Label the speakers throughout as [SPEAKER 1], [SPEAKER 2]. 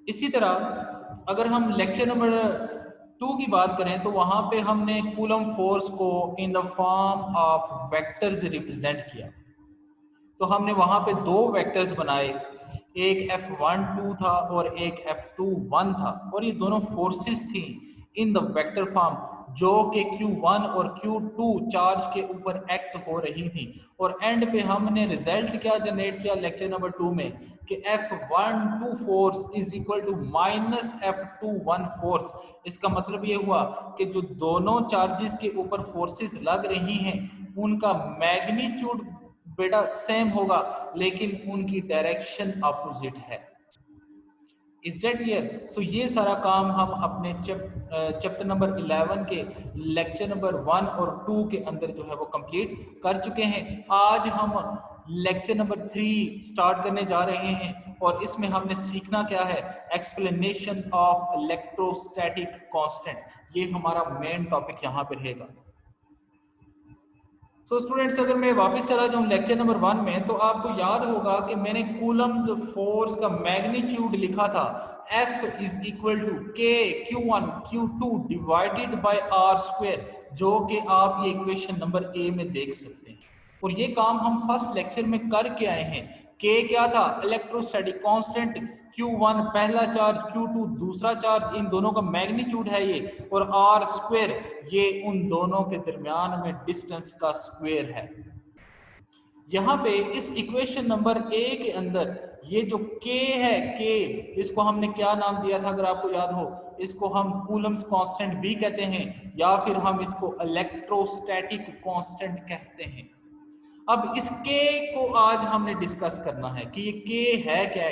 [SPEAKER 1] इसी तरह अगर हम लेक्चर नंबर 2 की बात करें तो वहां पे हमने कूलम फोर्स को in the form of vectors represent किया। तो हमने वहां पे दो वेक्टर्स बनाए, एक F12 था और एक F21 था, और ये दोनों फोर्सेस थी इन द वेक्टर फॉर्म जो कि Q1 और Q2 चार्ज के ऊपर एक्ट हो रही थी। और एंड पे हमने रिजल्ट क्या जनरेट किया लेक्चर नंबर 2 में कि F12 force is equal to minus F21 force. इसका मतलब ये हुआ कि जो दोनों चार्जेस के ऊपर फोर्सेस लग रही हैं उनका मैग्नीट्यूड बेटा सेम होगा, लेकिन उनकी डायरेक्शन अपोजिट है। Is that clear? सो ये सारा काम हम अपने चैप्टर नंबर 11 के लेक्चर नंबर 1 और 2 के अंदर जो है वो कंप्लीट कर चुके हैं। आज हम लेक्चर नंबर 3 स्टार्ट करने जा रहे हैं और इसमें हमने सीखना क्या है, एक्सप्लेनेशन ऑफ इलेक्ट्रोस्टैटिक कांस्टेंट। ये हमारा मेन टॉपिक यहाँ पे रहेगा। तो स्टूडेंट्स अगर मैं वापस चला जाऊं लेक्चर नंबर 1 में, तो आपको याद होगा कि मैंने कूलम्स फोर्स का मैग्नीट्यूड लिखा था F is equal to K Q1 Q2 divided by R square, जो कि आप ये इक्वेशन नंबर ए में देख सकते हैं। और ये काम हम फर्स्ट लेक्चर में करके आए हैं। K क्या था? इलेक्ट्रोस्टैटिक कांस्टेंट, Q1 पहला चार्ज, Q2 दूसरा चार्ज, इन दोनों का मैग्नीट्यूड है ये, और R स्क्वायर ये उन दोनों के दरमियान में डिस्टेंस का स्क्वायर है। यहाँ पे इस इक्वेशन नंबर ए के अंदर ये जो K है, K इसको हमने क्या नाम दिया था अगर आपको याद हो? इसको हम कूलम्स कांस्टेंट भी कहते हैं या फिर हम इसको इलेक्ट्रोस्टैटिक कांस्टेंट कहते हैं। अब इस K को आज हमने डिस्कस करना है कि ये K है क्या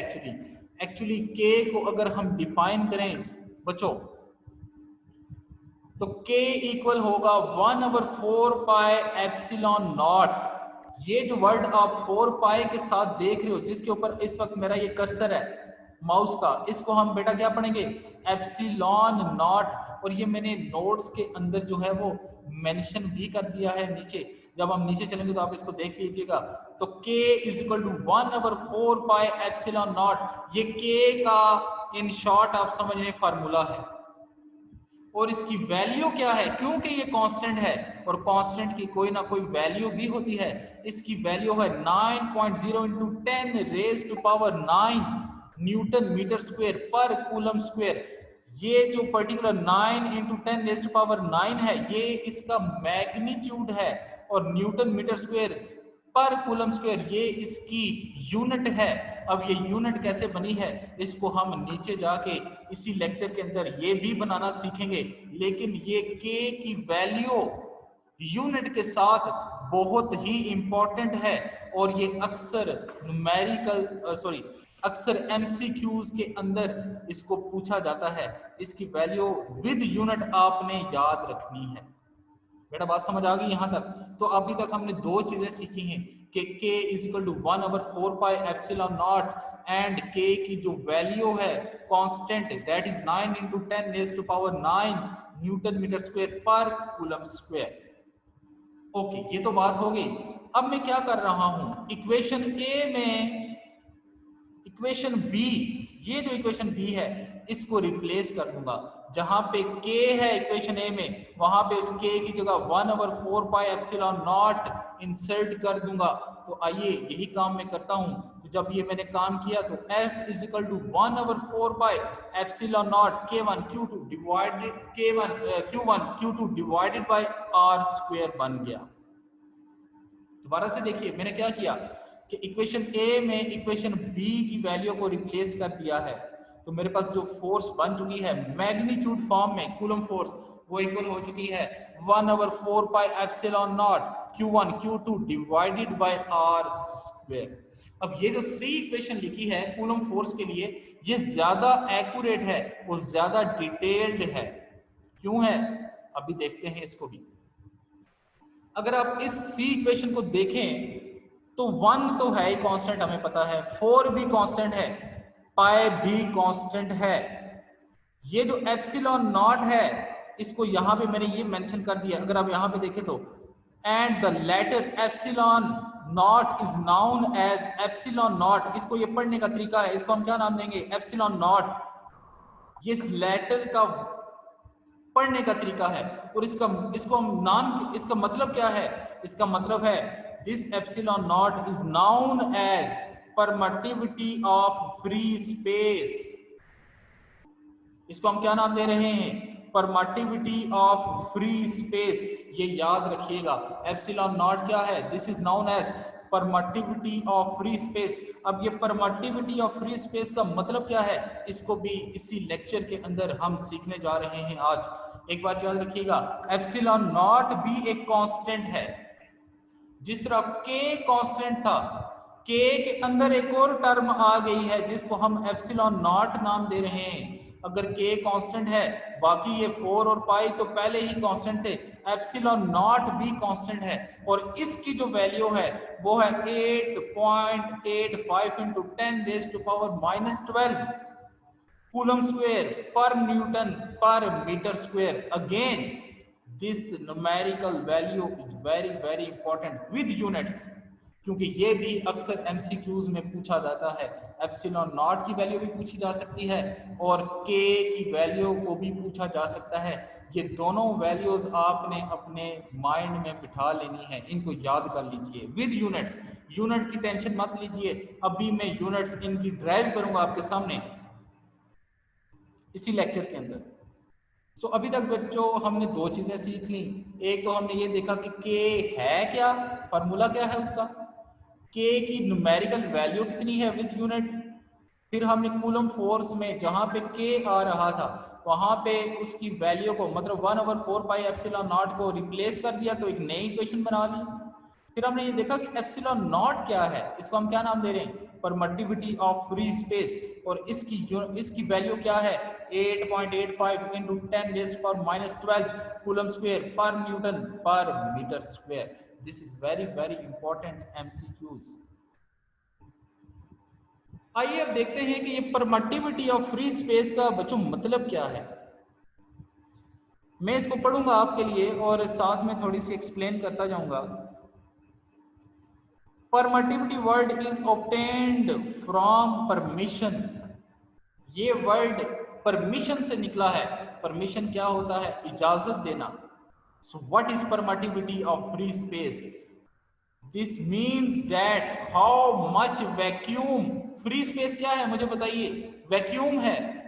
[SPEAKER 1] एक्चुअली K को अगर हम डिफाइन करें बच्चों, तो K इक्वल होगा 1/4 पाई एप्सिलॉन नॉट। ये जो वर्ड आप 4 पाई के साथ देख रहे हो, जिसके ऊपर इस वक्त मेरा ये कर्सर है माउस का, इसको हम बेटा क्या पढ़ेंगे? Epsilon not. और ये मैंने नोट्स के अंदर जो है वो मेंशन भी कर दिया है नीचे। जब हम नीचे चलेंगे तो आप इसको देख लीजिएगा। तो K is equal to 1/4 pi epsilon naught. ये K का इन शॉर्ट आप समझ रहे फार्मूला है। और इसकी वैल्यू क्या है? क्योंकि ये कांस्टेंट है और कांस्टेंट की कोई ना कोई वैल्यू भी होती है। इसकी वैल्यू है 9.0 into 10 raise to power 9 newton metre square पर कूलम स्क्वायर। ये जो particular 9 into 10 raise to power 9 है, ये इसका मैग्नीट्यूड है, और न्यूटन मीटर स्क्वायर पर कूलम स्क्वायर ये इसकी यूनिट है। अब ये यूनिट कैसे बनी है इसको हम नीचे जाके इसी लेक्चर के अंदर ये भी बनाना सीखेंगे, लेकिन ये K की वैल्यू यूनिट के साथ बहुत ही इंपॉर्टेंट है और ये अक्सर न्यूमेरिकल अक्सर MCQs के अंदर इसको पूछा जाता है। इसकी वैल्यू विद यूनिट आपने याद रखनी है। बेटा बात समझ आ गई यहाँ तक? तो अभी तक हमने दो चीजें सीखी हैं कि K is equal to 1/4 pi epsilon naught and K की जो वैल्यू है constant that is 9 into 10 raise to power 9 newton metre square पर कूलम स्क्वायर। ओके, ये तो बात हो गई। अब मैं क्या कर रहा हूं, इक्वेशन ए में इक्वेशन बी, ये जो इक्वेशन बी है इसको रिप्लेस कर दूंगा। जहां पे K है इक्वेशन ए में, वहां पे उस K की जगह 1/4 पाई एप्सिलॉन नॉट इंसर्ट कर दूंगा। तो आइए यही काम मैं करता हूं। तो जब ये मैंने काम किया तो F is equal to 1/4 pi epsilon naught K1 Q2 divided Q1 Q2 divided by R square बन गया। दोबारा से देखिए मैंने क्या किया कि इक्वेशन ए में इक्वेशन बी की वैल्यू को रिप्लेस कर दिया है। तो मेरे पास जो फोर्स बन चुकी है मैग्नीट्यूड फॉर्म में कूलम फोर्स, वो इक्वल हो चुकी है 1/4 pi epsilon naught Q1 Q2 divided by R square. अब ये जो सी इक्वेशन लिखी है कूलम फोर्स के लिए, ये ज्यादा एक्यूरेट है और ज्यादा डिटेल्ड है। क्यों है अभी देखते हैं इसको भी। अगर आप इस सी इक्वेशन को देखें तो 1 तो है ही कांस्टेंट, हमें पता है, 4 भी कांस्टेंट है, पाई भी कांस्टेंट है। ये जो एप्सिलॉन नॉट है इसको यहां पे मैंने ये मेंशन कर दिया। अगर आप यहां पे देखें तो and the letter epsilon naught is known as epsilon naught. इसको ये पढ़ने का तरीका है, इसको हम क्या नाम देंगे? Epsilon naught. ये इस लेटर का पढ़ने का तरीका है। और इसको हम नाम, इसका मतलब क्या है? इसका मतलब है this epsilon naught is known as permittivity of free space. इसको हम क्या नाम दे रहे हैं? Permittivity of free space. ये याद रखिएगा, एप्सिलॉन नॉट क्या है? This is known as permittivity of free space. अब ये परमिटिविटी ऑफ फ्री स्पेस का मतलब क्या है, इसको भी इसी लेक्चर के अंदर हम सीखने जा रहे हैं आज। एक बात याद रखिएगा, एप्सिलॉन नॉट भी एक कांस्टेंट है। जिस तरह के कांस्टेंट था, के के अंदर एक और टर्म आ गई है जिसको हम एप्सिलॉन नॉट नाम दे रहे हैं। अगर के कांस्टेंट है, बाकी ये 4 और पाई तो पहले ही कांस्टेंट थे, एप्सिलॉन नॉट भी कांस्टेंट है। और इसकी जो वैल्यू है वो है 8.85 into 10⁻⁻12 coulomb square per newton per metre square. Again this numerical value is very very important with units, क्योंकि ये भी अक्सर एमसीक्यूज में पूछा जाता है। एप्सिलॉन नॉट की वैल्यू भी पूछी जा सकती है और के की वैल्यू को भी पूछा जा सकता है। ये दोनों वैल्यूज आपने अपने माइंड में बिठा लेनी है, इनको याद कर लीजिए विद यूनिट्स। यूनिट की टेंशन मत लीजिए, अभी मैं यूनिट्स इनकी ड्राइव करूंगा आपके सामने इसी लेक्चर के अंदर। सो अभी तक बच्चों हमने दो चीजें सीख ली। एक तो हमने ये देखा कि के है क्या, फॉर्मूला क्या है उसका, के की न्यूमेरिकल वैल्यू कितनी है विद यूनिट। फिर हमने कूलम फोर्स में जहां पे के आ रहा था वहां पे उसकी वैल्यू को मतलब 1/4 पाई एप्सिलॉन नॉट को रिप्लेस कर दिया तो एक नई इक्वेशन बना ली। फिर हमने ये देखा कि एप्सिलॉन नॉट क्या है, इसको हम क्या नाम दे रहे हैं? Permittivity of free space. और इसकी वैल्यू क्या है? 8.85 into 10⁻⁻12 coulomb square per newton per metre square. This is very very important MCQs. आइए अब देखते हैं कि ये परमिटिविटी ऑफ फ्री स्पेस का बच्चों मतलब क्या है। मैं इसको पढ़ूंगा आपके लिए और साथ में थोड़ी सी एक्सप्लेन करता जाऊंगा। Permittivity word is obtained from permission. ये वर्ड परमिशन से निकला है। परमिशन क्या होता है? इजाजत देना। So what is permittivity of free space? This means that how much vacuum, free space क्या है मुझे बताइए? वैक्यूम है।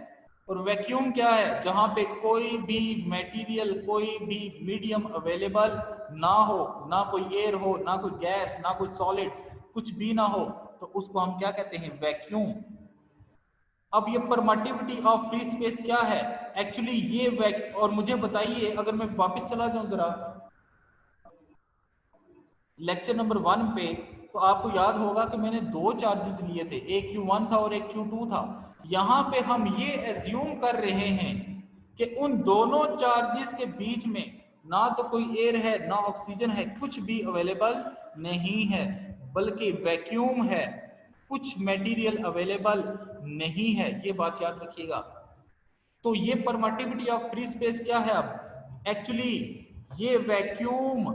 [SPEAKER 1] और वैक्यूम क्या है? जहां पे कोई भी मटेरियल, कोई भी मीडियम अवेलेबल ना हो, ना कोई एयर हो, ना कोई गैस, ना कोई सॉलिड, कुछ भी ना हो, तो उसको हम क्या कहते हैं? वैक्यूम। अब ये परमिटिविटी ऑफ फ्री स्पेस क्या है एक्चुअली? ये और मुझे बताइए, अगर मैं वापस चला जाऊं जरा लेक्चर नंबर 1 पे, तो आपको याद होगा कि मैंने दो चार्जेस लिए थे, एक Q1 था और एक Q2 था। यहाँ पे हम ये एज्यूम कर रहे हैं कि उन दोनों चार्जेस के बीच में ना तो कोई एयर है ना ऑक्सीजन है, कुछ भी अवेलेबल नहीं है, बल्कि वैक्यूम है, कुछ मटेरियल अवेलेबल नहीं है। ये बात याद रखिएगा। तो ये परमिटिविटी ऑफ फ्री स्पेस क्या है? अब एक्चुअली ये वैक्यूम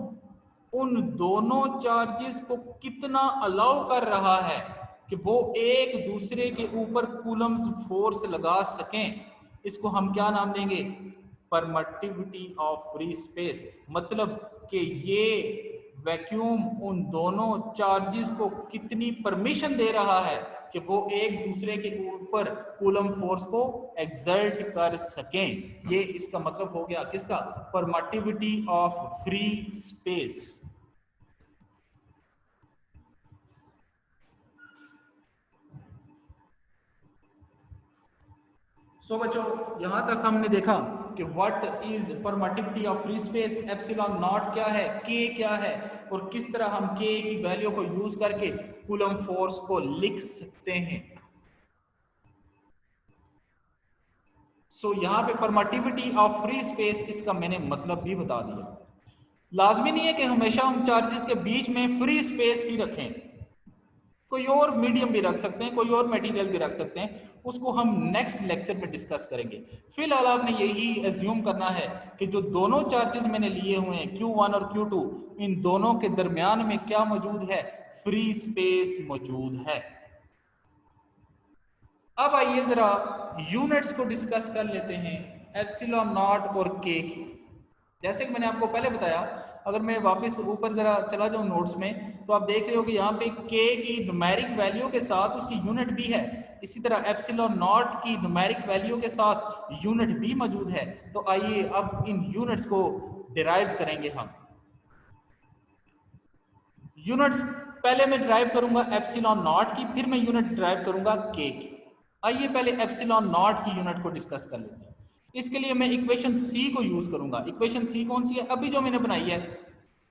[SPEAKER 1] उन दोनों चार्जेस को कितना अलाउ कर रहा है कि वो एक दूसरे के ऊपर कूलम्स फोर्स लगा सकें। इसको हम क्या नाम देंगे? Permittivity of free space. मतलब कि ये वैक्यूम उन दोनों चार्जेस को कितनी परमिशन दे रहा है कि वो एक दूसरे के ऊपर कूलम फोर्स को एक्सर्ट कर सकें। ये इसका मतलब हो गया किसका? Permittivity of free space. So बच्चों यहां तक हमने देखा कि what is permittivity of free space, epsilon naught क्या है, के क्या है, और किस तरह हम के की वैल्यू को यूज करके कूलम फोर्स को लिख सकते हैं। सो यहाँ पे परमिटिविटी ऑफ फ्री स्पेस, इसका मैंने मतलब भी बता दिया। लाजमी नहीं है कि हमेशा हम चार्जेस के बीच में फ्री स्पेस ही रखें, कोई और मीडियम भी रख सकते हैं, कोई और मटेरियल भी रख सकते हैं, उसको हम नेक्स्ट लेक्चर में डिस्कस करेंगे। फिलहाल आपने यही एज्यूम करना है कि जो दोनों चार्जेस मैंने लिए हुए हैं Q1 और Q2, इन दोनों के दरमियान में क्या मौजूद है? फ्री स्पेस मौजूद है। अब आइए जरा यूनिट्स को डिस्कस कर लेते हैं, एप्सिलॉन नॉट और के की। जैसे कि मैंने आपको पहले बताया, अगर मैं वापस ऊपर जरा चला जाऊं नोट्स में, तो आप देख रहे हो कि यहाँ पे के की न्यूमेरिक वैल्यू के साथ उसकी यूनिट भी है। इसी तरह एप्सिलॉन नॉट की न्यूमेरिक वैल्यू के साथ यूनिट भी मौजूद है। तो आइए अब इन यूनिट्स को डिराइव करेंगे हम। यूनिट्स पहले मैं डिराइव करूंगा एप्सिलॉन नॉट की, फिर मैं यूनिट डिराइव करूंगा के की। आइए पहले एप्सिलॉन नॉट की यूनिट को डिस्कस कर लेते हैं। इसके लिए मैं इक्वेशन सी को यूज करूंगा। इक्वेशन सी कौन सी है? अभी जो मैंने बनाई है,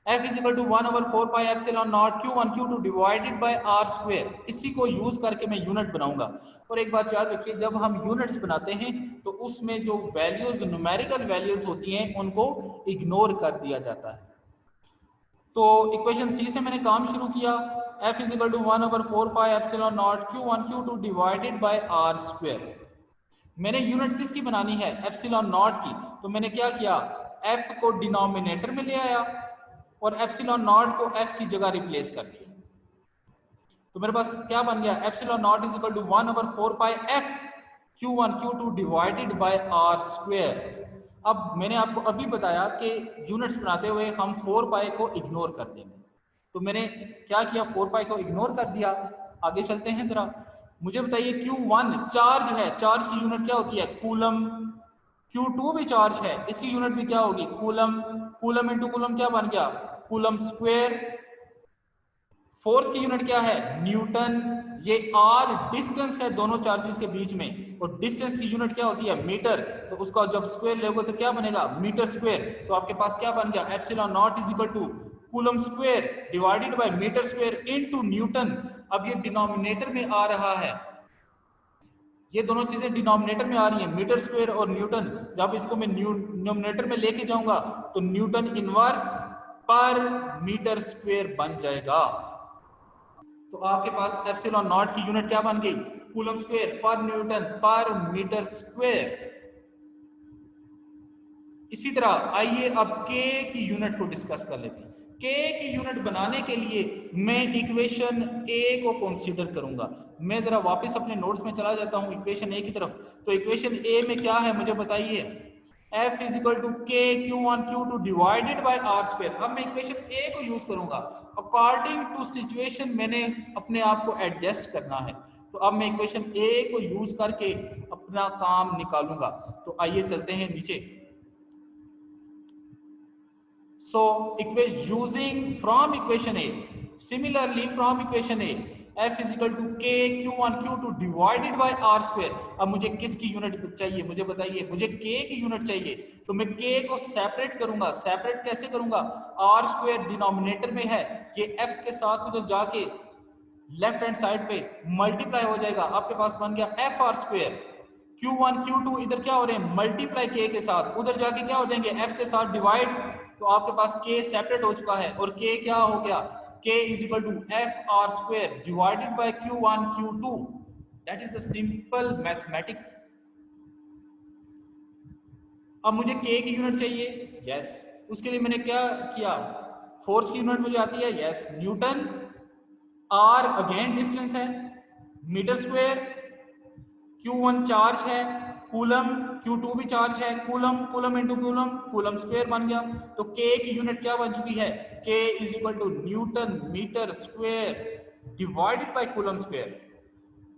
[SPEAKER 1] F is equal to 1/4 pi epsilon naught Q1 Q2 divided by R square. इसी को यूज करके मैं यूनिट बनाऊंगा। और एक बात याद रखिए, जब हम यूनिट्स बनाते हैं तो उसमें जो वैल्यूज, न्यूमेरिकल वैल्यूज होती हैं, उनको इग्नोर कर दिया जाता है। तो इक्वेशन सी से मैंने काम शुरू किया। F is equal to 1/4 pi epsilon naught Q1 Q2 divided by R square. मैंने यूनिट किसकी बनानी है? एप्सिलॉन नॉट की। तो मैंने क्या किया, F को डिनोमिनेटर में ले आया और एप्सिलॉन नॉट को F की जगह रिप्लेस कर दिया। तो मेरे पास क्या बन गया? Epsilon naught is equal to 1/4 pi F Q1 Q2 divided by R square. अब मैंने आपको अभी बताया कि यूनिट्स बनाते हुए हम 4 पाई को इग्नोर कर देंगे। तो मैंने क्या किया, 4 पाई को इग्नोर कर दिया। आगे चलते हैं जरा। मुझे बताइए Q1 चार्ज है, चार्ज की यूनिट क्या होती है? कूलम। Q2 भी चार्ज है, इसकी यूनिट भी क्या होगी? कूलम। कूलम इंटू कूलम क्या बन गया? Coulomb square. फोर्स की यूनिट क्या है? न्यूटन। ये आर डिस्टेंस है दोनों चार्जेस के बीच में, और डिस्टेंस की यूनिट क्या होती है? मीटर। तो उसका जब स्क्वायर लोगे तो क्या बनेगा? Metre square. तो आपके पास क्या बन गया? Epsilon naught is equal to coulomb square divided by metre square into newton. अब ये डिनोमिनेटर में आ रहा है, ये दोनों चीजें डिनोमिनेटर में आ रही हैं, मीटर स्क्वायर और न्यूटन। जब इसको मैं डिनोमिनेटर में लेके जाऊंगा तो न्यूटन इनवर्स पर मीटर स्क्वायर बन जाएगा। तो आपके पास एप्सिलॉन नॉट की यूनिट क्या बन गई? Coulomb square per newton per metre square. इसी तरह आइए अब के की यूनिट को डिस्कस कर लेते हैं। के की यूनिट बनाने के लिए मैं इक्वेशन ए को कंसीडर करूंगा। मैं जरा वापस अपने नोट्स में चला जाता हूं इक्वेशन ए की तरफ। तो इक्वेशन ए में क्या है मुझे बताइए? F इज इक्वल टू के Q1 Q2 divided by R square. अब मैं इक्वेशन ए को यूज करूंगा। अकॉर्डिंग टू सिचुएशन मैंने अपने आप को एडजस्ट करना है। तो अब मैं इक्वेशन ए को यूज करके अपना काम निकालूंगा। तो आइए चलते हैं नीचे। So using from equation A, similarly from equation A, F is equal to K Q1 Q2 divided by R square। अब मुझे किसकी यूनिट चाहिए? मुझे बताइए। मुझे K की यूनिट चाहिए। तो मैं K को सेपरेट करूंगा। सेपरेट कैसे करूंगा? R स्क्वायर डिनोमिनेटर में है, ये F के साथ उधर जाके लेफ्ट हैंड साइड पे मल्टीप्लाई हो जाएगा। आपके पास बन गया F R square. Q1 Q2 इधर क्या हो रहे हैं? मल्टीप्लाई के के साथ, उधर जाके क्या हो जाएंगे? F के साथ डिवाइड। तो आपके पास K सेपरेट हो चुका है और K क्या हो गया? K is equal to F R square divided by Q1 Q2। That is the simple mathematic. अब मुझे K की यूनिट चाहिए। यस, उसके लिए मैंने क्या किया? फोर्स की यूनिट मुझे आती है। Yes, Newton. R again distance है, मीटर स्क्वायर। Q1 चार्ज है, कूलम। Q2 भी चार्ज है, coulomb. Coulomb into coulomb, coulomb square बन गया। तो K की यूनिट क्या बन चुकी है? K is equal to newton metre square divided by coulomb square.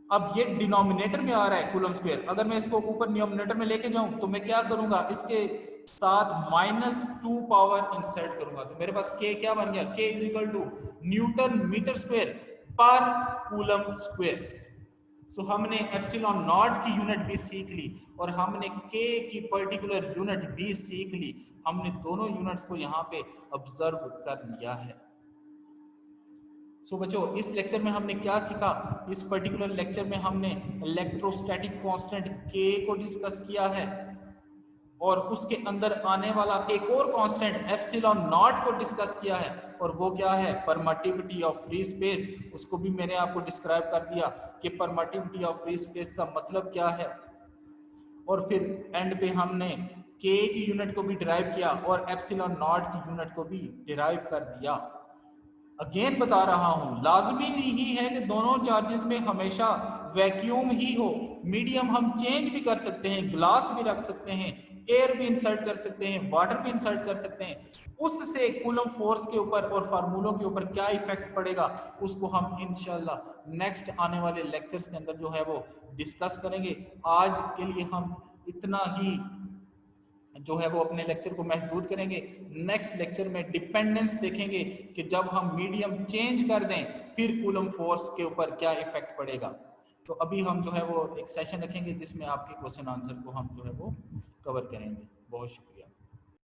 [SPEAKER 1] अब ये डिनोमिनेटर में आ रहा है कूलम स्क्वायर। अगर मैं इसको ऊपर डिनोमिनेटर में लेके जाऊं तो मैं क्या करूंगा? इसके साथ -2 पावर इंसर्ट करूंगा। तो मेरे पास K क्या बन गया? K is equal to newton metre square पर कूलम स्क्वायर। सो हमने एप्सिलॉन नॉट की यूनिट भी सीख ली और हमने K की पर्टिकुलर यूनिट भी सीख ली। हमने दोनों यूनिट्स को यहाँ पे ऑब्जर्व कर लिया है। सो बच्चों, इस लेक्चर में हमने क्या सीखा? इस पर्टिकुलर लेक्चर में हमने इलेक्ट्रोस्टैटिक कांस्टेंट K को डिस्कस किया है और उसके अंदर आने वाला एक और कांस्टेंट एप्सिलॉन नॉट को डिस्कस किया है। और वो क्या है? Permittivity of free space. उसको भी मैंने आपको डिस्क्राइब कर दिया कि परमिटिविटी ऑफ फ्री स्पेस का मतलब क्या है। और फिर एंड पे हमने K की यूनिट को भी डिराइव किया और एप्सिलॉन नॉट की यूनिट को भी डिराइव कर दिया। अगेन बता रहा हूं, लाजमी नहीं है कि दोनों चार्जेस में हमेशा वैक्यूम ही हो, मीडियम हम चेंज भी कर सकते हैं, ग्लास भी रख सकते हैं, एयर भी इंसर्ट कर सकते हैं, वाटर भी इंसर्ट कर सकते हैं, उससे कूलम फोर्स के ऊपर और फार्मूलों के ऊपर क्या इफेक्ट पड़ेगा उसको हम इंशाल्लाह नेक्स्ट आने वाले लेक्चर्स के अंदर जो है वो डिस्कस करेंगे। आज के लिए हम इतना ही जो है वो अपने लेक्चर को महदूद करेंगे। नेक्स्ट लेक्चर में डिपेंडेंस देखेंगे कि जब हम मीडियम चेंज कर दें फिर कूलम फोर्स के ऊपर क्या इफेक्ट पड़ेगा। तो अभी हम जो है वो एक सेशन रखेंगे जिसमें आपके क्वेश्चन आंसर को हम जो है वो कवर करेंगे। बहुत शुक्रिया।